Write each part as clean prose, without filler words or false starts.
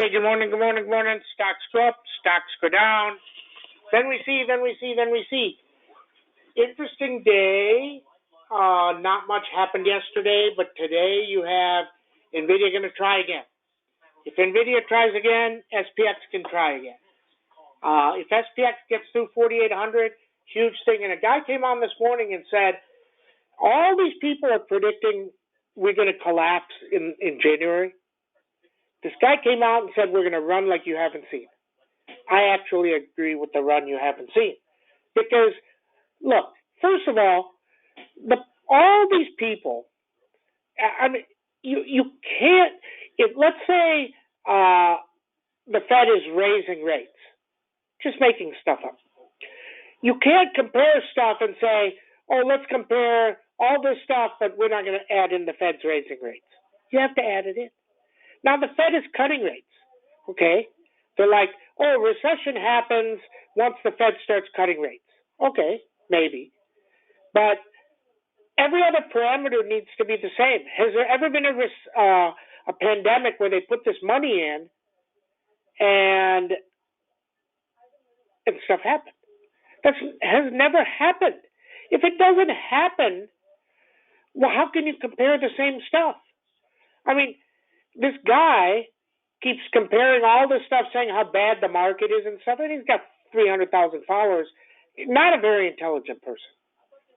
Okay, good morning. Stocks go up, stocks go down. Then we see. Interesting day. Not much happened yesterday, but today you have NVIDIA going to try again. If NVIDIA tries again, SPX can try again. If SPX gets through 4,800, huge thing. And a guy came on this morning and said, all these people are predicting we're going to collapse in January. This guy came out and said we're going to run like you haven't seen. I actually agree with the run you haven't seen. Because, look, first of all, all these people, I mean, you can't, let's say the Fed is raising rates, just making stuff up. You can't compare stuff and say, oh, let's compare all this stuff, but we're not going to add in the Fed's raising rates. You have to add it in. Now, the Fed is cutting rates, okay? They're like, oh, recession happens once the Fed starts cutting rates. Okay, maybe. But every other parameter needs to be the same. Has there ever been a pandemic where they put this money in and stuff happened? That has never happened. If it doesn't happen, well, how can you compare the same stuff? I mean, this guy keeps comparing all this stuff, saying how bad the market is and stuff, and he's got 300,000 followers. Not a very intelligent person.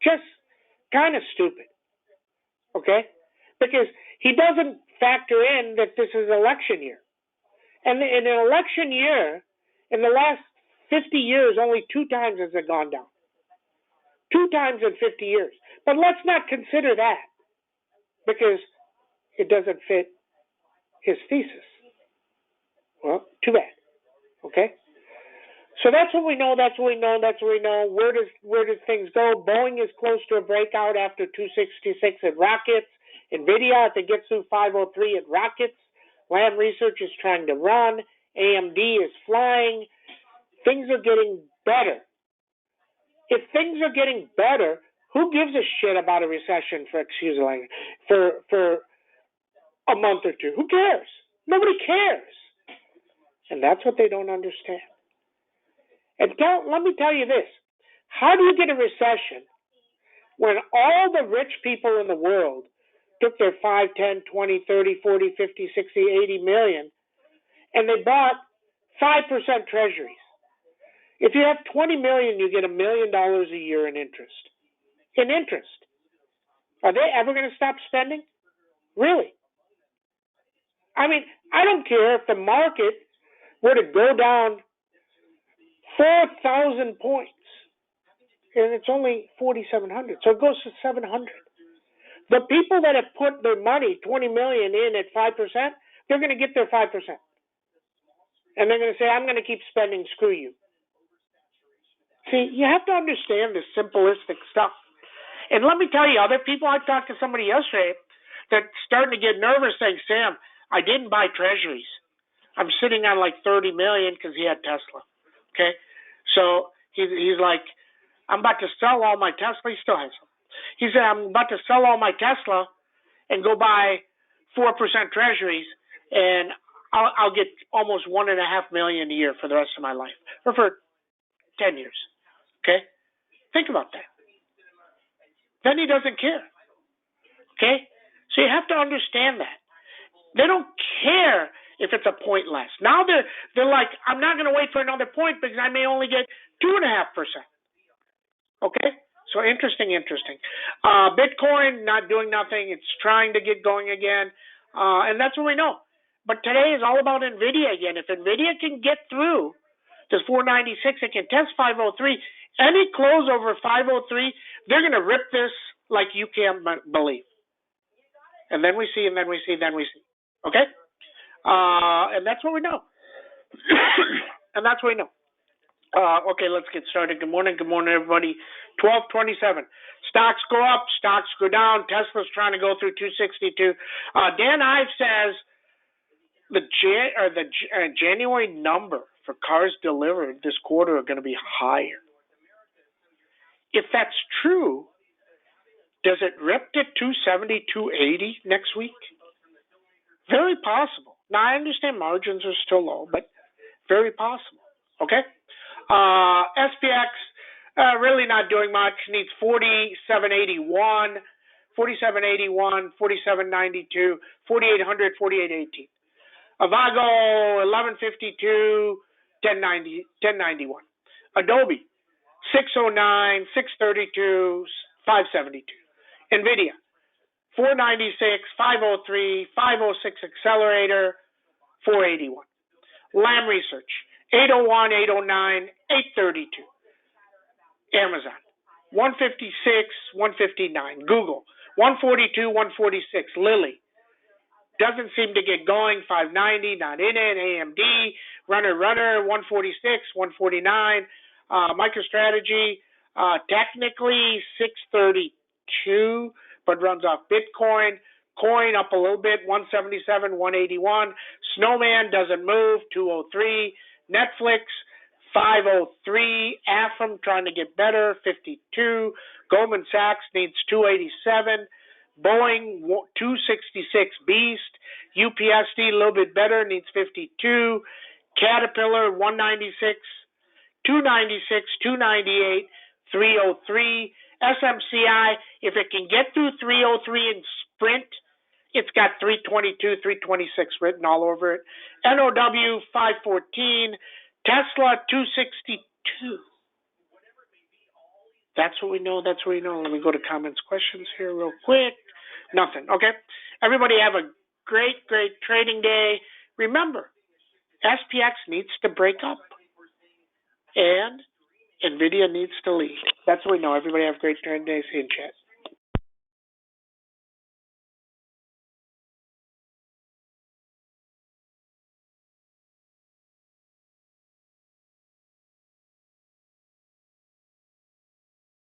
Just kind of stupid. Okay? Because he doesn't factor in that this is election year. And in an election year, in the last 50 years, only 2 times has it gone down. 2 times in 50 years. But let's not consider that because it doesn't fit his thesis. Well, too bad. Okay? So that's what we know. Where does things go? Boeing is close to a breakout after 266. It rockets. NVIDIA, if it gets through 503, it rockets. Lam Research is trying to run. AMD is flying. Things are getting better. If things are getting better, who gives a shit about a recession for a month or two? Who cares? Nobody cares. And that's what they don't understand. And let me tell you this. How do you get a recession when all the rich people in the world took their 5, 10, 20, 30, 40, 50, 60, 80 million and they bought 5% treasuries? If you have 20 million, you get $1 million a year in interest. Are they ever going to stop spending? Really? I mean, I don't care if the market were to go down 4,000 points, and it's only 4,700, so it goes to 700. The people that have put their money, 20 million in at 5%, they're going to get their 5%. And they're going to say, I'm going to keep spending, screw you. See, you have to understand this simplistic stuff. And let me tell you, other people, I talked to somebody yesterday that's starting to get nervous saying, Sam, I didn't buy treasuries. I'm sitting on like 30 million because he had Tesla. Okay? So he's like, I'm about to sell all my Tesla. He still has some. He said, I'm about to sell all my Tesla and go buy 4% treasuries, and I'll get almost 1.5 million a year for the rest of my life, or for 10 years. Okay? Think about that. Then he doesn't care. Okay? So you have to understand that. They don't care if it's a point less. Now they're like, I'm not going to wait for another point because I may only get 2.5%. Okay? So interesting. Bitcoin not doing nothing. It's trying to get going again. And that's what we know. But today is all about NVIDIA again. If NVIDIA can get through this 496, it can test 503. Any close over 503, they're going to rip this like you can't believe. And then we see. Okay? And that's what we know. Okay, let's get started. Good morning, everybody. 12:27. Stocks go up, stocks go down. Tesla's trying to go through 262. Dan Ives says the January number for cars delivered this quarter are going to be higher. If that's true, does it rip to 270, 280 next week? Very possible. Now, I understand margins are still low, but very possible. Okay? SPX, really not doing much. Needs 4781, 4781, 4792, 4800, 4818. Avago, 1152, 1091. Adobe, 609, 632, 572. NVIDIA, 496, 503, 506 Accelerator, 481. Lam Research, 801, 809, 832. Amazon, 156, 159. Google, 142, 146. Lilly, doesn't seem to get going, 590, not in it. AMD, runner, 146, 149. MicroStrategy, technically 632, but runs off Bitcoin. Coin up a little bit, 177, 181. Snowman doesn't move, 203. Netflix, 503. Affirm trying to get better, 52. Goldman Sachs needs 287. Boeing, 266 Beast. UPSD a little bit better, needs 52. Caterpillar, 196. 296, 298, 303. SMCI, if it can get through 303 and sprint, it's got 322, 326 written all over it. NOW, 514. Tesla, 262. That's what we know. That's what we know. Let me go to comments, questions here real quick. Nothing. Okay. Everybody have a great, great trading day. Remember, SPX needs to break up, and NVIDIA needs to lead. That's what we know. Everybody have a great trading day. See you in chat.